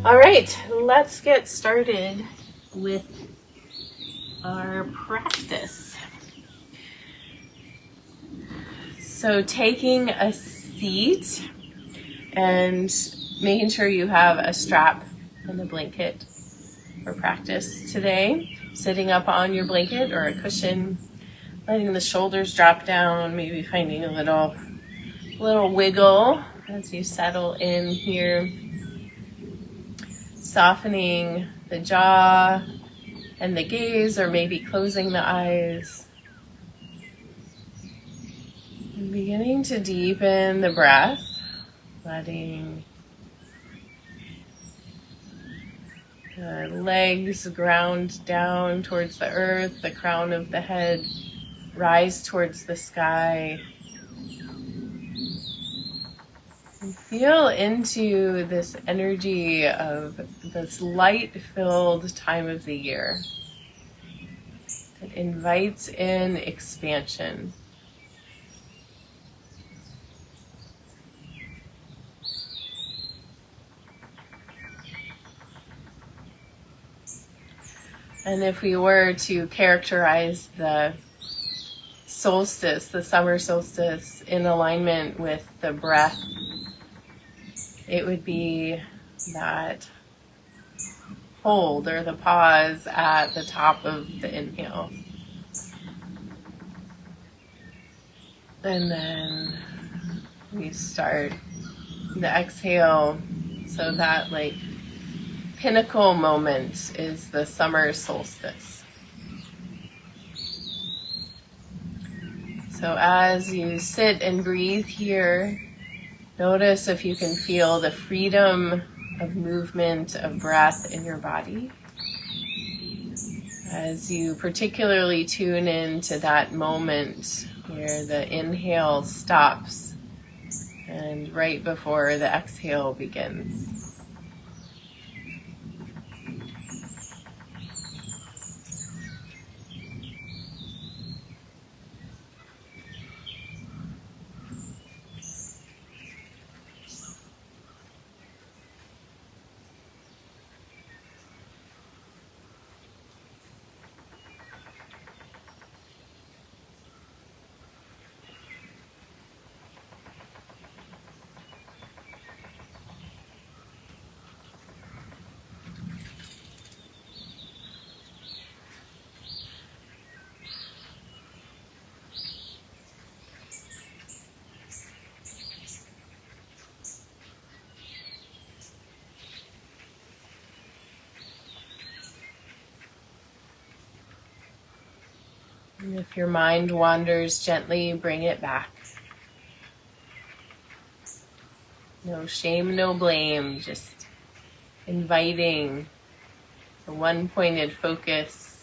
All right, let's get started with our practice. So taking a seat and making sure you have a strap and a blanket for practice today. Sitting up on your blanket or a cushion, letting the shoulders drop down, maybe finding a little wiggle as you settle in here. Softening the jaw and the gaze, or maybe closing the eyes. And beginning to deepen the breath, letting the legs ground down towards the earth, the crown of the head rise towards the sky. And feel into this energy of this light-filled time of the year that invites in expansion. And if we were to characterize the solstice, the summer solstice, in alignment with the breath, it would be that hold or the pause at the top of the inhale. And then we start the exhale, so that pinnacle moment is the summer solstice. So as you sit and breathe here, notice if you can feel the freedom of movement of breath in your body. As you particularly tune into that moment where the inhale stops and right before the exhale begins. And if your mind wanders, gently bring it back. No shame, no blame, just inviting a one-pointed focus.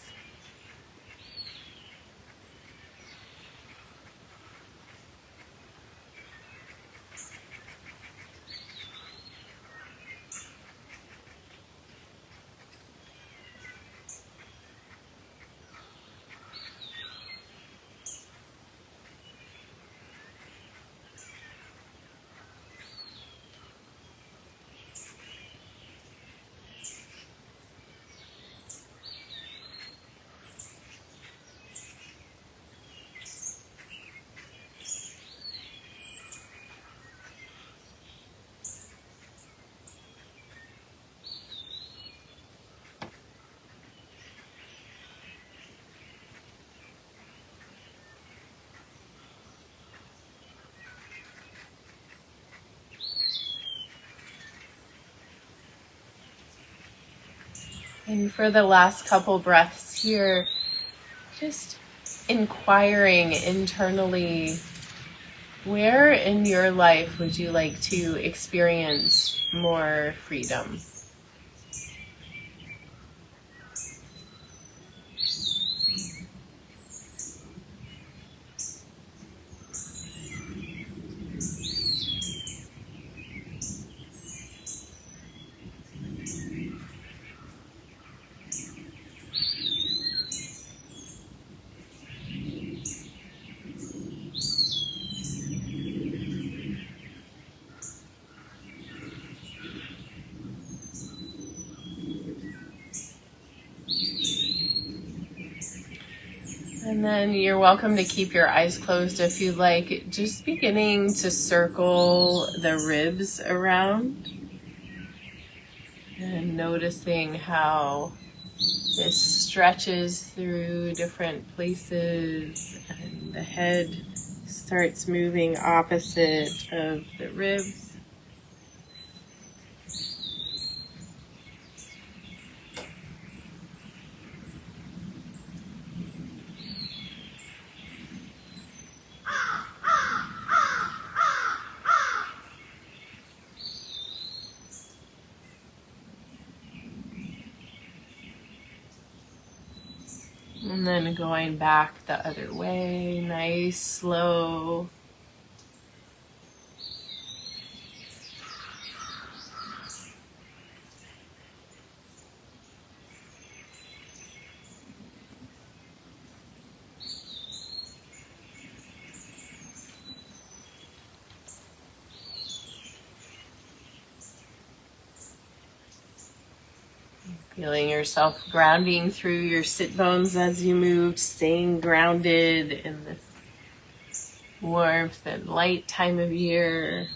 And for the last couple breaths here, just inquiring internally, where in your life would you like to experience more freedom? And then you're welcome to keep your eyes closed if you like, just beginning to circle the ribs around and noticing how this stretches through different places and the head starts moving opposite of the ribs. And then going back the other way, nice, slow. Feeling yourself grounding through your sit bones as you move, staying grounded in this warmth and light time of year.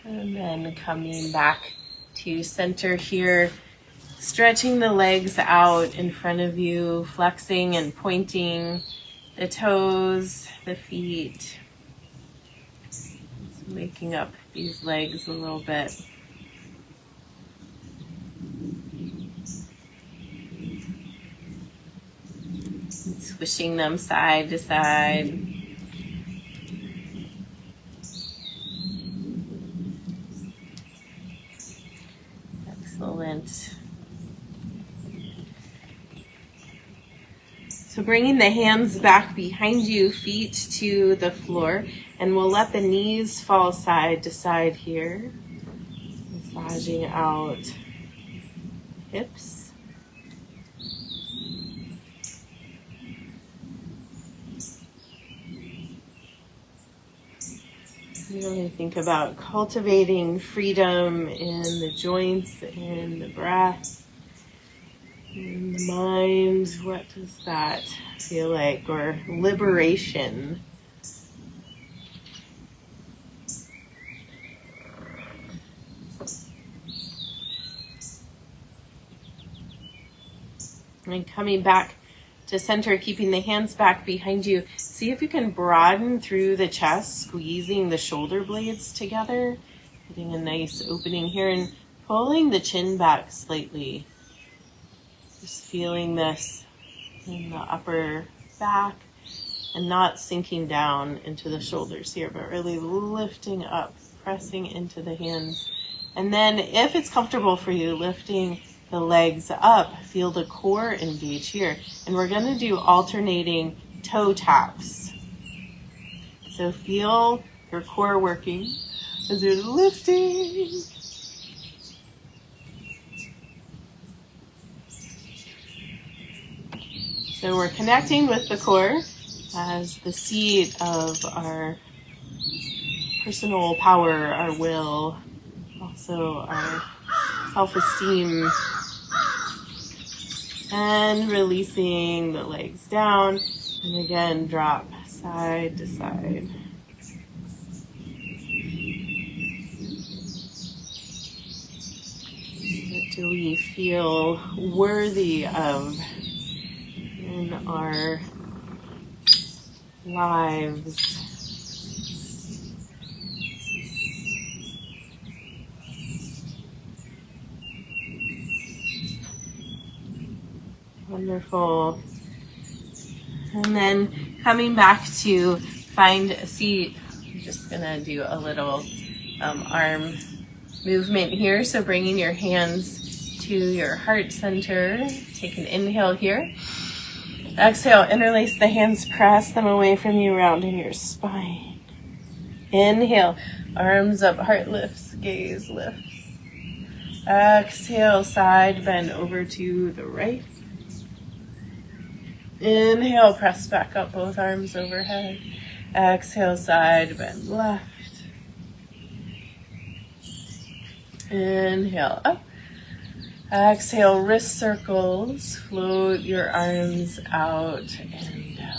And then coming back to center here, stretching the legs out in front of you, flexing and pointing the toes, the feet, just waking up these legs a little bit. And swishing them side to side. Excellent. So bringing the hands back behind you, feet to the floor, and we'll let the knees fall side to side here. Massaging out hips. Really think about cultivating freedom in the joints, in the breath. In the mind, what does that feel like? Or liberation. And coming back to center, keeping the hands back behind you. See if you can broaden through the chest, squeezing the shoulder blades together. Getting a nice opening here and pulling the chin back slightly. Just feeling this in the upper back and not sinking down into the shoulders here, but really lifting up, pressing into the hands. And then if it's comfortable for you, lifting the legs up, feel the core engage here. And we're going to do alternating toe taps. So feel your core working as you're lifting. So we're connecting with the core as the seat of our personal power, our will, also our self-esteem. And releasing the legs down. And again, drop side to side. What do we feel worthy of in our lives? Wonderful. And then coming back to find a seat, I'm just going to do a little arm movement here. So bringing your hands to your heart center. Take an inhale here. Exhale, interlace the hands, press them away from you, rounding your spine. Inhale, arms up, heart lifts, gaze lifts. Exhale, side bend over to the right. Inhale, press back up, both arms overhead. Exhale, side bend left. Inhale up. Exhale, wrist circles. Float your arms out and down.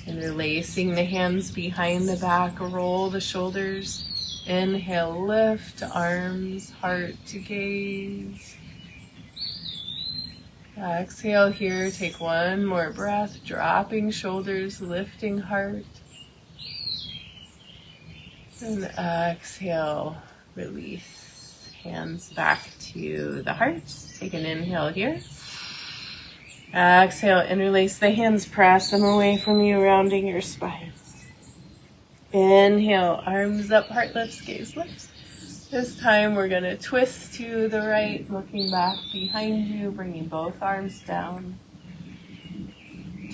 Interlacing the hands behind the back. Roll the shoulders. Inhale, lift arms, heart to gaze. Exhale here. Take one more breath. Dropping shoulders, lifting heart. And exhale, release. Hands back to the heart. Take an inhale here. Exhale, interlace the hands, press them away from you, rounding your spine. Inhale, arms up, heart lifts, gaze lifts. This time we're going to twist to the right, looking back behind you, bringing both arms down.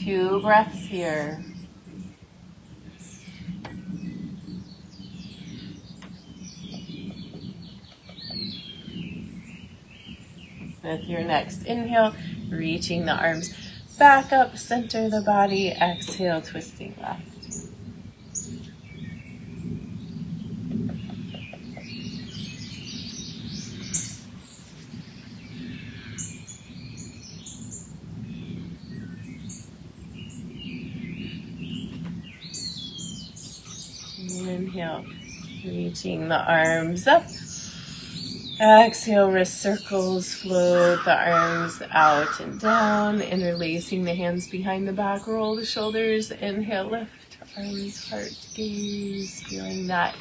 2 breaths here. With your next inhale, reaching the arms back up, center the body. Exhale, twisting left. Inhale, reaching the arms up. Exhale, wrist circles, float the arms out and down, interlacing the hands behind the back, roll the shoulders, inhale, lift, arms, heart, gaze, feeling that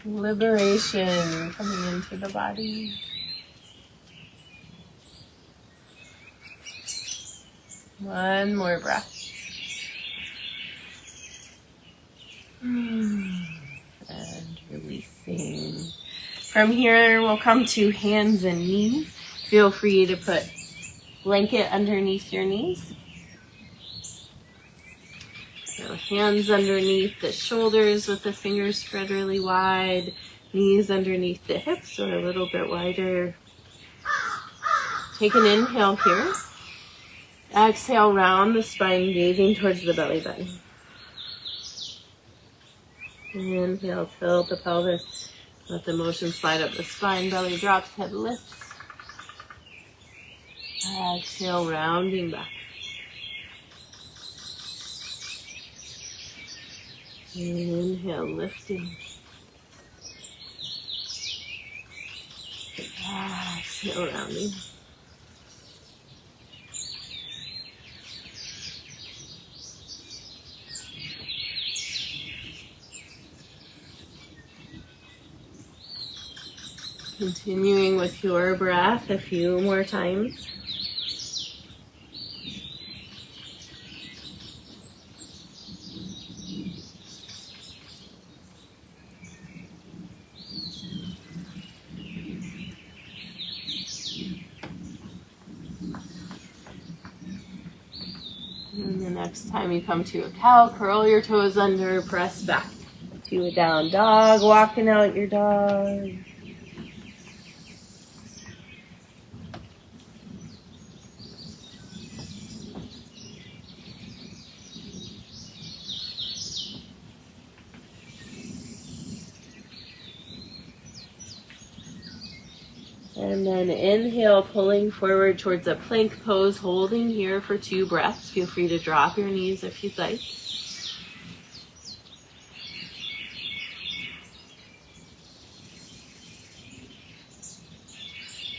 liberation coming into the body. One more breath. And releasing. From here, we'll come to hands and knees. Feel free to put blanket underneath your knees. So hands underneath the shoulders with the fingers spread really wide. Knees underneath the hips or a little bit wider. Take an inhale here. Exhale, round the spine, gazing towards the belly button. Inhale, tilt the pelvis. Let the motion slide up the spine, belly drops, head lifts. Exhale, rounding back. Inhale, lifting. Exhale, rounding. Continuing with your breath a few more times. And the next time you come to a cow, curl your toes under, press back to a down dog, walking out your dog. And then inhale, pulling forward towards a plank pose, holding here for 2 breaths. Feel free to drop your knees if you'd like.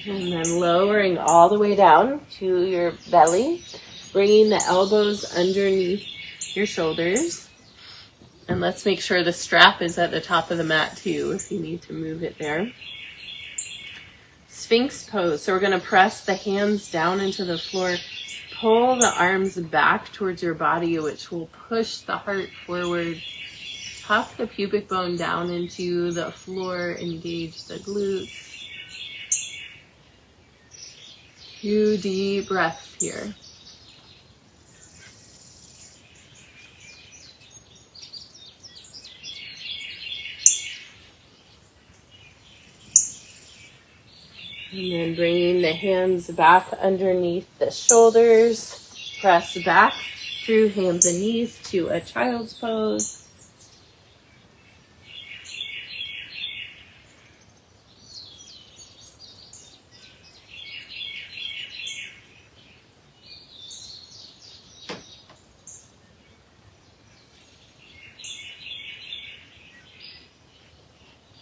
And then lowering all the way down to your belly, bringing the elbows underneath your shoulders. And let's make sure the strap is at the top of the mat too, if you need to move it there. Sphinx pose. So we're going to press the hands down into the floor. Pull the arms back towards your body, which will push the heart forward. Tuck the pubic bone down into the floor. Engage the glutes. 2 deep breaths here. And then bringing the hands back underneath the shoulders. Press back through hands and knees to a child's pose.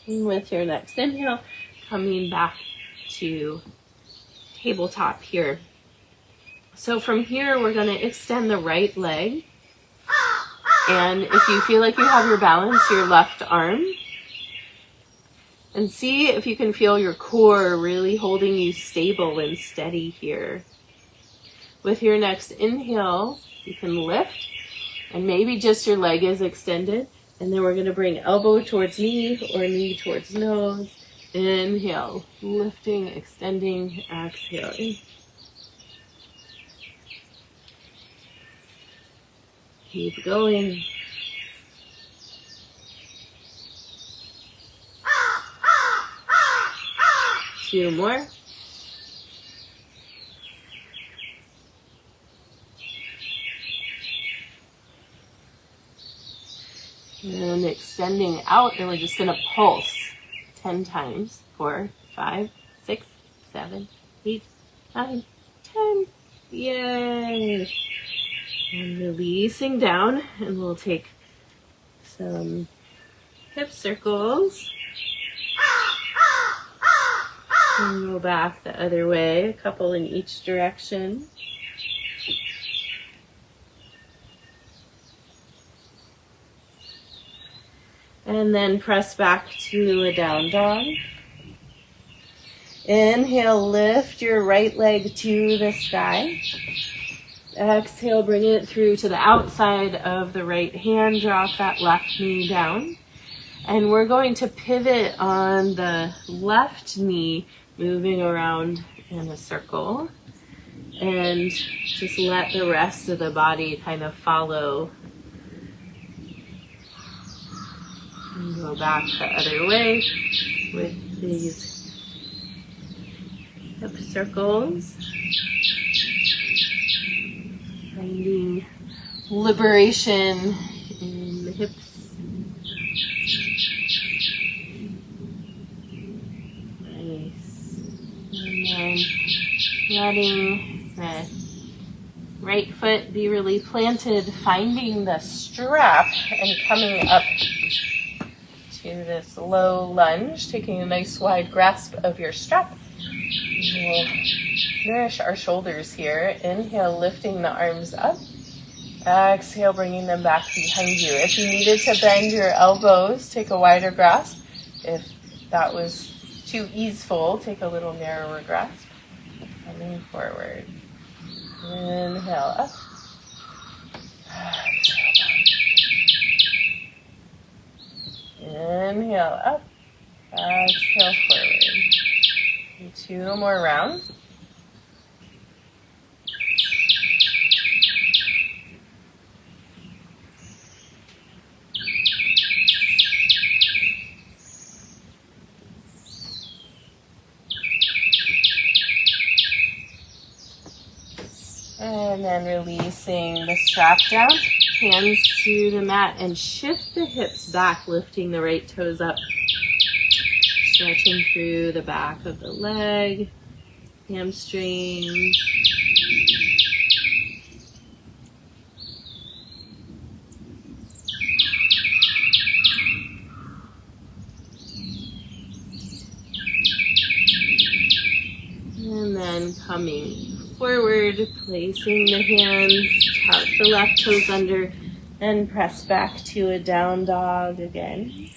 And with your next inhale, coming back to tabletop here. So from here, we're going to extend the right leg. And if you feel like you have your balance, your left arm. And see if you can feel your core really holding you stable and steady here. With your next inhale, you can lift, and maybe just your leg is extended. And then we're going to bring elbow towards knee or knee towards nose. Inhale, lifting, extending, exhale. Keep going. Two more. And extending out, and we're just going to pulse 10 times. 4, 5, 6, 7, 8, 9, 10. Yay! And releasing down, and we'll take some hip circles. And go back the other way, a couple in each direction. And then press back to a down dog. Inhale, lift your right leg to the sky. Exhale, bring it through to the outside of the right hand. Drop that left knee down. And we're going to pivot on the left knee, moving around in a circle. And just let the rest of the body kind of follow. And go back the other way with these hip circles. Finding liberation in the hips. Nice. And then letting the right foot be really planted, finding the strap and coming up to this low lunge, taking a nice wide grasp of your strap. We'll nourish our shoulders here. Inhale, lifting the arms up. Exhale, bringing them back behind you. If you needed to bend your elbows, take a wider grasp. If that was too easeful, take a little narrower grasp. Coming forward. Inhale up. Inhale up. Exhale forward. And 2 more rounds. And then releasing the strap down, hands to the mat, and shift the hips back, lifting the right toes up. Stretching through the back of the leg, hamstrings. And then coming forward, placing the hands, tuck the left toes under, and press back to a down dog again.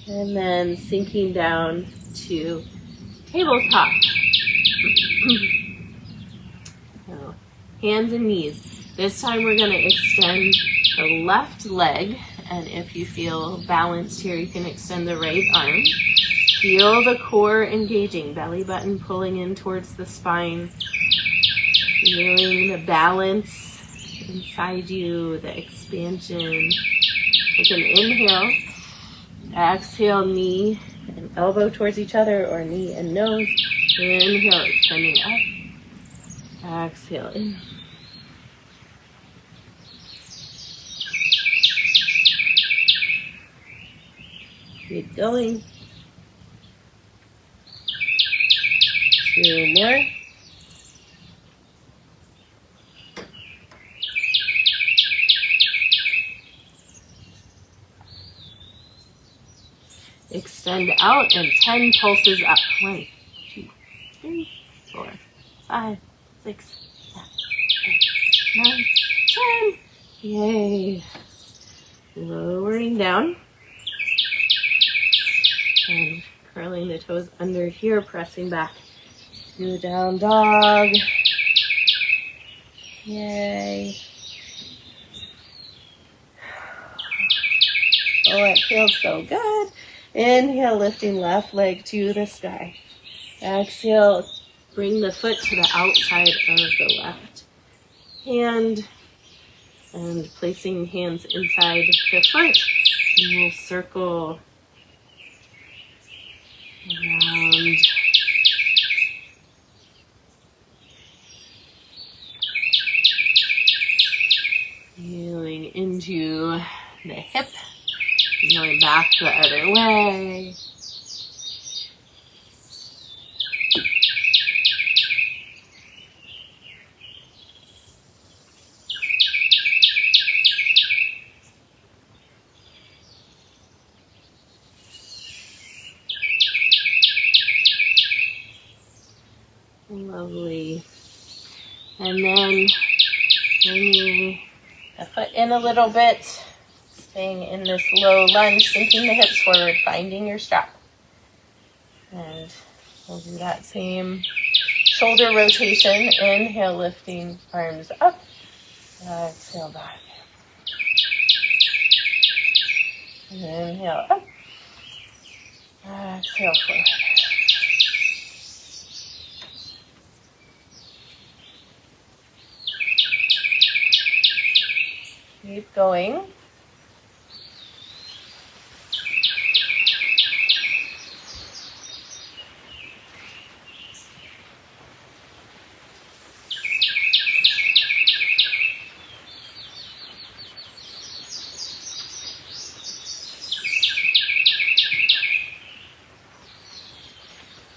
And then sinking down to tabletop. So, hands and knees. This time we're going to extend the left leg, and if you feel balanced here, you can extend the right arm. Feel the core engaging, belly button pulling in towards the spine. Feeling the balance inside you, the expansion. Take an inhale. Exhale, knee and elbow towards each other, or knee and nose. Inhale, extending up. Exhale in. Keep going. 2 more. Extend out and 10 pulses up. 1, 2, 3, 4, 5, 6, 7, 8, 9, 10. Yay. Lowering down and curling the toes under here, pressing back to down dog. Yay. Oh, it feels so good. Inhale, lifting left leg to the sky. Exhale, bring the foot to the outside of the left hand and placing hands inside the foot. And we'll circle around. Feeling into the hip, going back the other way. Lovely. And then bringing the foot in a little bit, staying in this low lunge, sinking the hips forward, finding your strap. And we'll do that same shoulder rotation. Inhale, lifting arms up. Exhale back. Inhale up. Exhale forward. Keep going.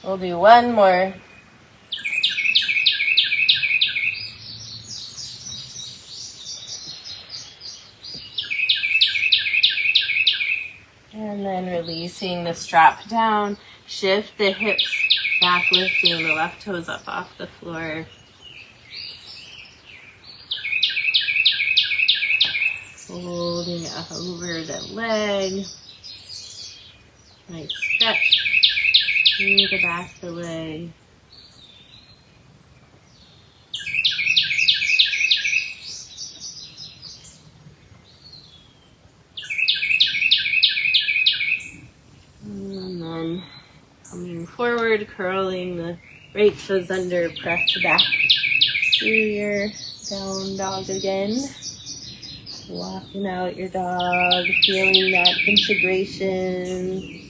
We'll do one more. And then releasing the strap down, shift the hips back, lifting the left toes up off the floor. Folding over the leg. Nice stretch through the back of the leg. And then coming forward, curling the right toes under, press back to your down dog again. Walking out your dog, feeling that integration.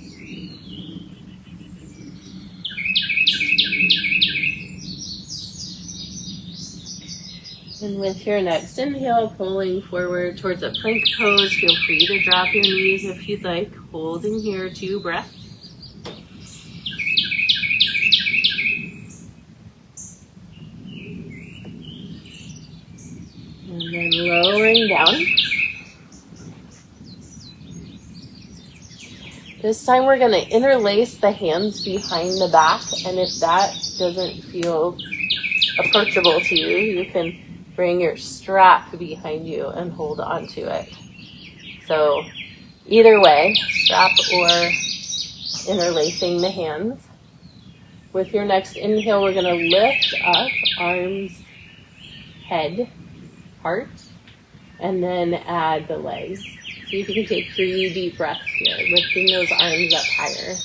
And with your next inhale, pulling forward towards a plank pose. Feel free to drop your knees if you'd like. Holding here, 2 breaths. And then lowering down. This time we're going to interlace the hands behind the back. And if that doesn't feel approachable to you, you can bring your strap behind you and hold on to it. So either way, strap or interlacing the hands. With your next inhale, we're going to lift up, arms, head, heart, and then add the legs. See if you can take 3 deep breaths here, lifting those arms up higher.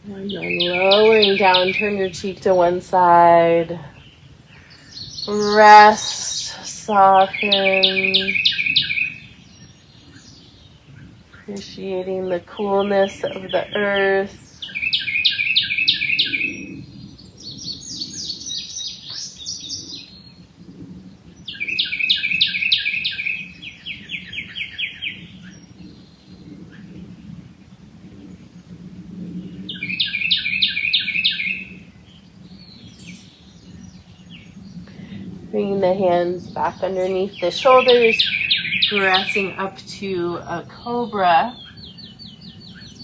And then lowering down, turn your cheek to one side. Rest, soften. Appreciating the coolness of the earth. Bringing the hands back underneath the shoulders, pressing up to a cobra,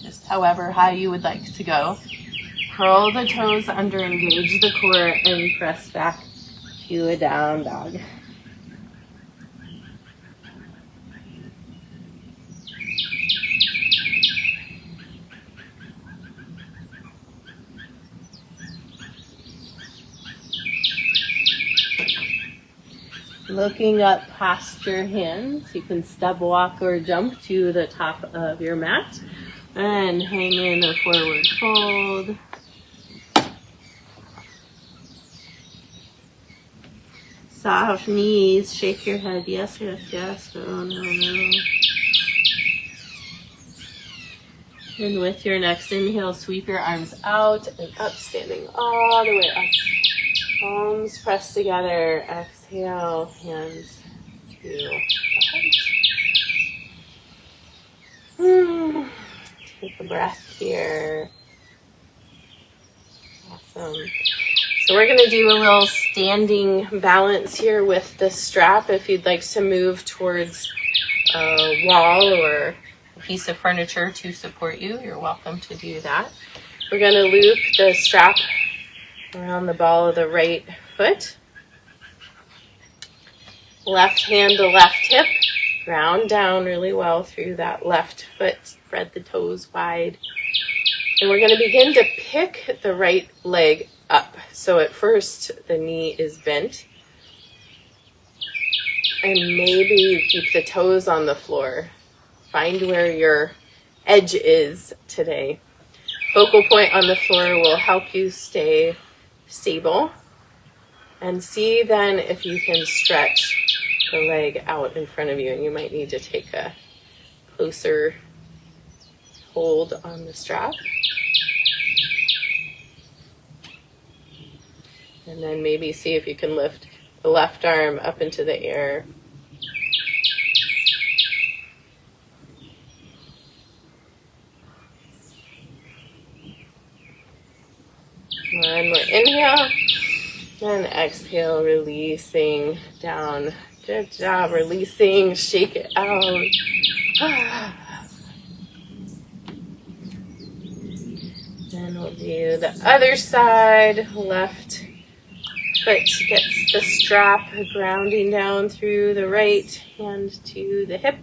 just however high you would like to go. Curl the toes under, engage the core, and press back to a down dog. Looking up past your hands, you can step, walk, or jump to the top of your mat and hang in a forward fold. Soft knees, shake your head, yes, yes, yes, oh no, no. And with your next inhale, sweep your arms out and up, standing all the way up. Palms pressed together, exhale, hands to the heart. Take a breath here. Awesome. So we're going to do a little standing balance here with the strap. If you'd like to move towards a wall or a piece of furniture to support you, you're welcome to do that. We're going to loop the strap around the ball of the right foot. Left hand to left hip. Ground down really well through that left foot. Spread the toes wide. And we're going to begin to pick the right leg up. So at first, the knee is bent. And maybe you keep the toes on the floor. Find where your edge is today. Focal point on the floor will help you stay stable. And see then if you can stretch the leg out in front of you. And you might need to take a closer hold on the strap. And then maybe see if you can lift the left arm up into the air. One more inhale. And exhale, releasing down. Good job, releasing, shake it out. Then we'll do the other side, left foot gets the strap grounding down through the right hand to the hip.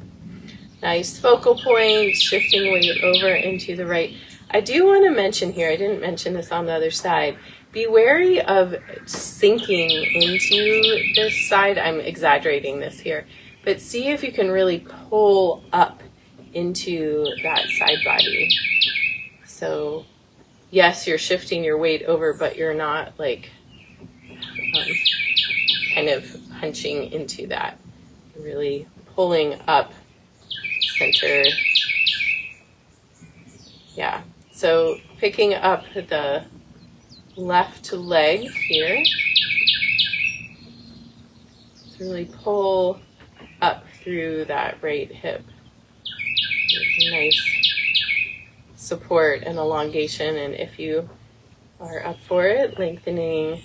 Nice focal point, shifting weight over into the right. I do want to mention here, I didn't mention this on the other side, be wary of sinking into this side. I'm exaggerating this here, but see if you can really pull up into that side body. So yes, you're shifting your weight over, but you're not like kind of hunching into that. Really pulling up center. Yeah, so picking up the left leg here. Really pull up through that right hip. Nice support and elongation, and if you are up for it, lengthening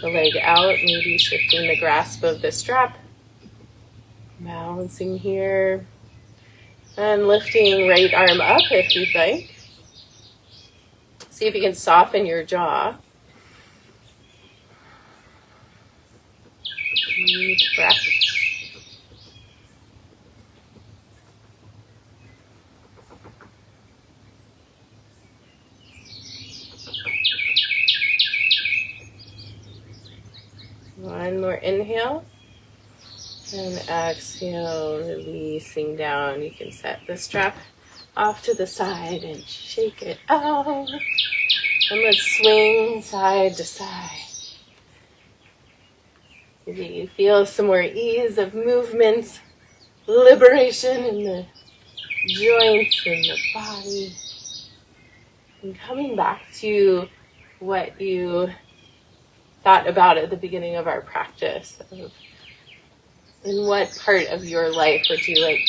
the leg out, maybe shifting the grasp of the strap, balancing here, and lifting right arm up if you'd like. See if you can soften your jaw. Deep breath. One more inhale. And exhale, releasing down. You can set the strap off to the side and shake it out. And let's swing side to side. Maybe you feel some more ease of movement, liberation in the joints and the body. And coming back to what you thought about at the beginning of our practice. In what part of your life would you like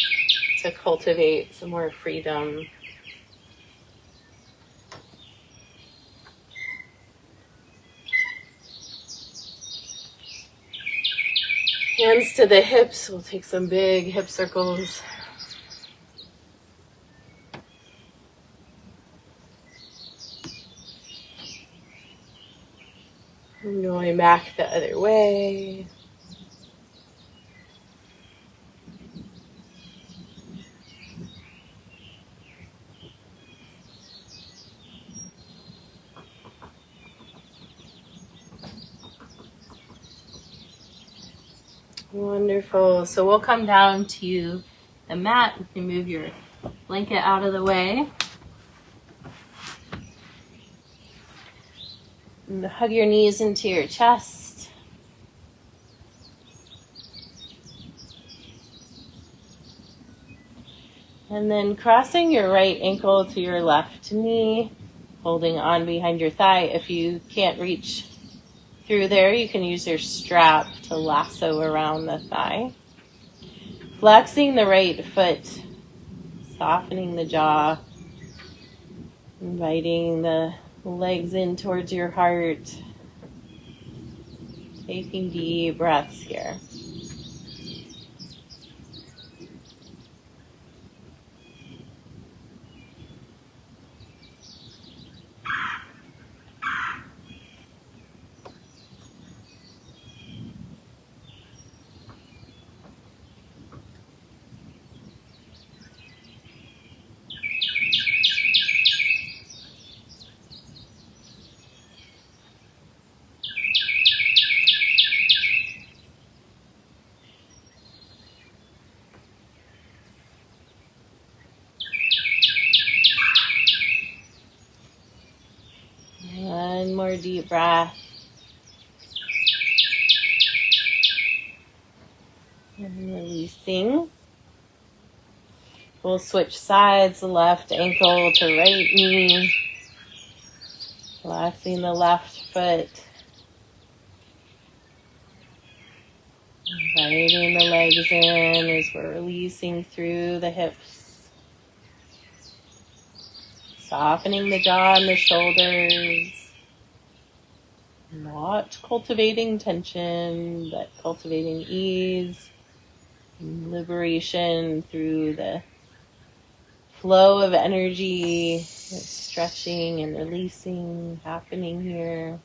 to cultivate some more freedom? Hands to the hips. We'll take some big hip circles. And going back the other way. Wonderful. So we'll come down to the mat. You can move your blanket out of the way. And hug your knees into your chest. And then crossing your right ankle to your left knee, holding on behind your thigh. If you can't reach through there, you can use your strap to lasso around the thigh. Flexing the right foot, softening the jaw, inviting the legs in towards your heart. Taking deep breaths here. One more deep breath. And releasing. We'll switch sides, left ankle to right knee. Relaxing the left foot. Inviting the legs in as we're releasing through the hips. Softening the jaw and the shoulders. Not cultivating tension, but cultivating ease and liberation through the flow of energy that's stretching and releasing happening here.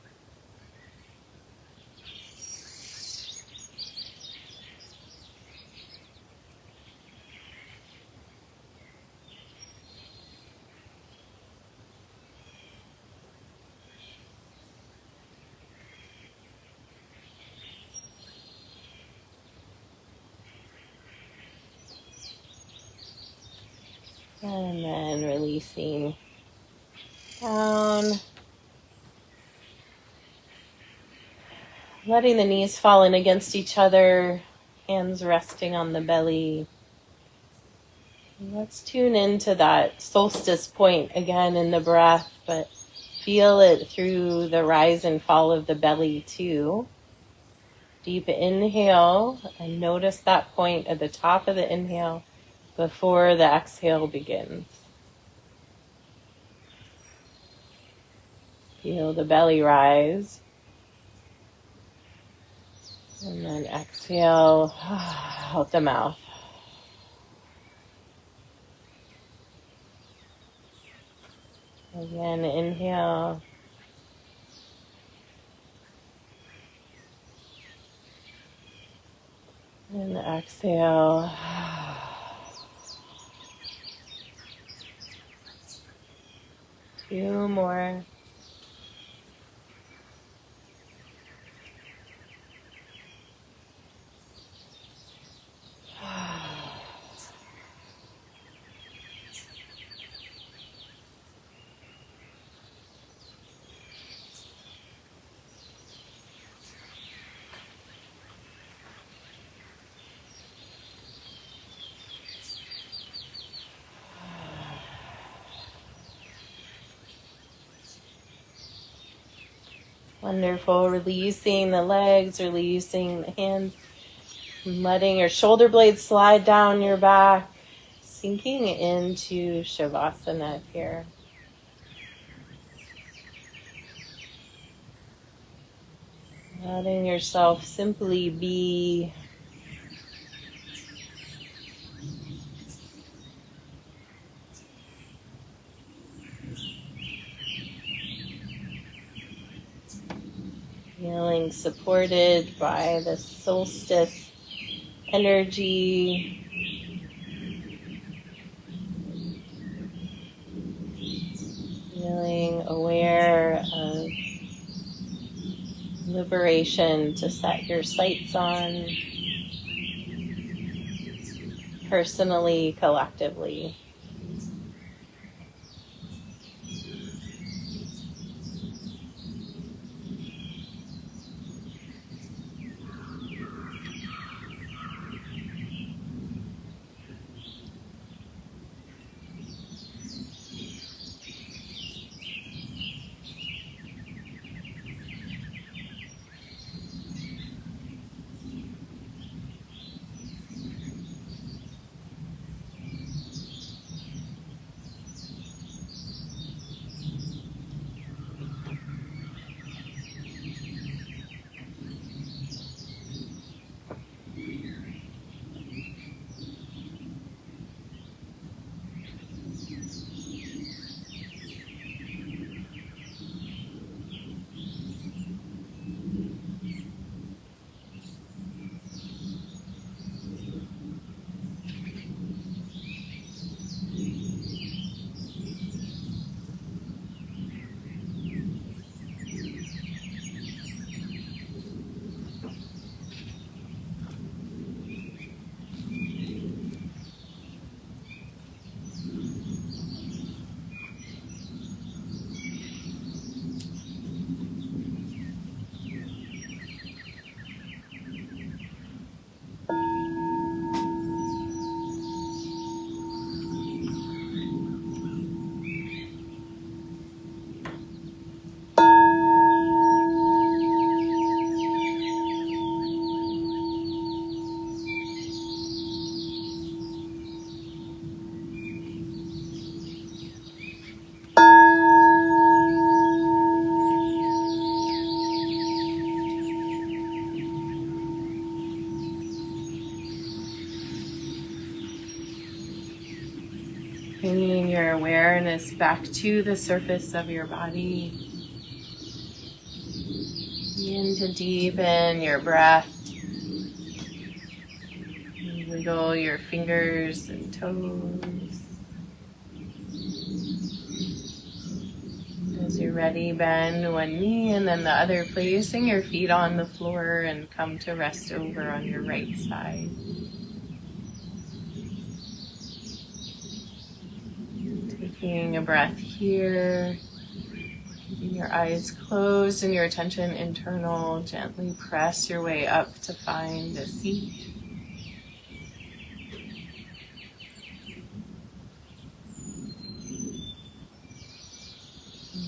And then releasing down. Letting the knees fall in against each other, hands resting on the belly. And let's tune into that solstice point again in the breath, but feel it through the rise and fall of the belly too. Deep inhale and notice that point at the top of the inhale before the exhale begins. Feel the belly rise. And then exhale out the mouth. Again, inhale. And exhale. Two more. Wonderful. Releasing the legs, releasing the hands, letting your shoulder blades slide down your back, sinking into Shavasana here. Letting yourself simply be Feeling supported by the solstice energy. Feeling aware of liberation to set your sights on, personally, collectively. Bringing your awareness back to the surface of your body. Begin to deepen your breath. Wiggle your fingers and toes. As you're ready, bend one knee and then the other, placing your feet on the floor and come to rest over on your right side. Taking a breath here, keeping your eyes closed and your attention internal. Gently press your way up to find a seat.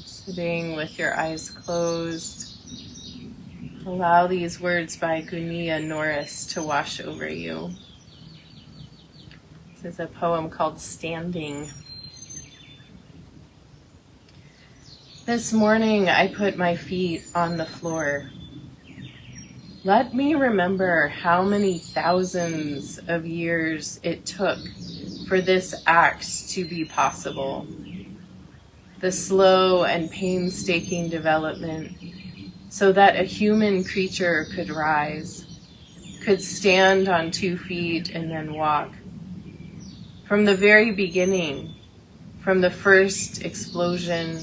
Sitting with your eyes closed, allow these words by Gunia Norris to wash over you. This is a poem called Standing. This morning I put my feet on the floor. Let me remember how many thousands of years it took for this act to be possible. The slow and painstaking development so that a human creature could rise, could stand on 2 feet and then walk. From the very beginning, from the first explosion,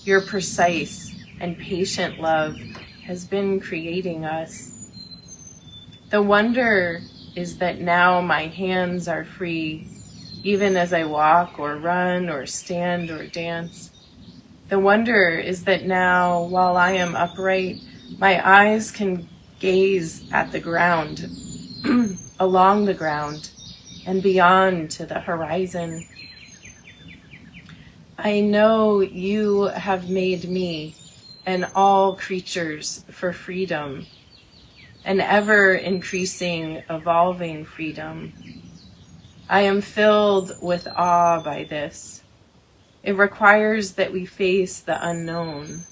your precise and patient love has been creating us. The wonder is that now my hands are free, even as I walk or run or stand or dance. The wonder is that now, while I am upright, my eyes can gaze at the ground, along the ground, and beyond to the horizon. I know you have made me and all creatures for freedom, an ever-increasing, evolving freedom. I am filled with awe by this. It requires that we face the unknown,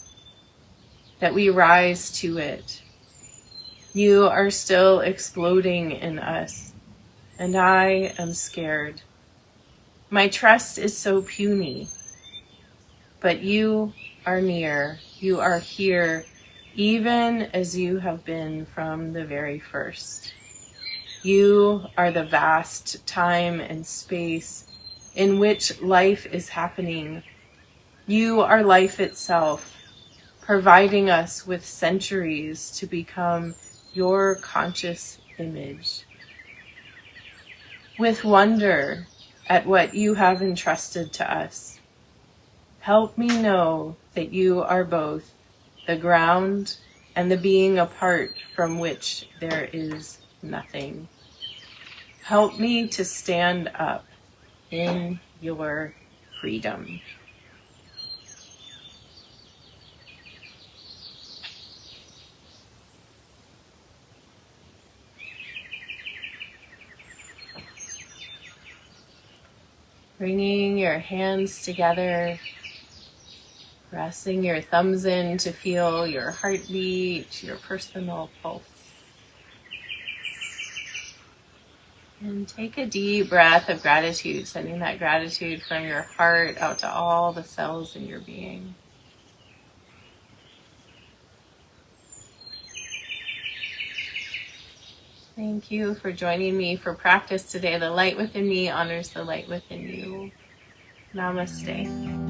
that we rise to it. You are still exploding in us, and I am scared. My trust is so puny, but you are near, you are here, even as you have been from the very first. You are the vast time and space in which life is happening. You are life itself, providing us with centuries to become your conscious image. With wonder at what you have entrusted to us, help me know that you are both the ground and the being apart from which there is nothing. Help me to stand up in your freedom. Bringing your hands together, pressing your thumbs in to feel your heartbeat, your personal pulse. And take a deep breath of gratitude, sending that gratitude from your heart out to all the cells in your being. Thank you for joining me for practice today. The light within me honors the light within you. Namaste.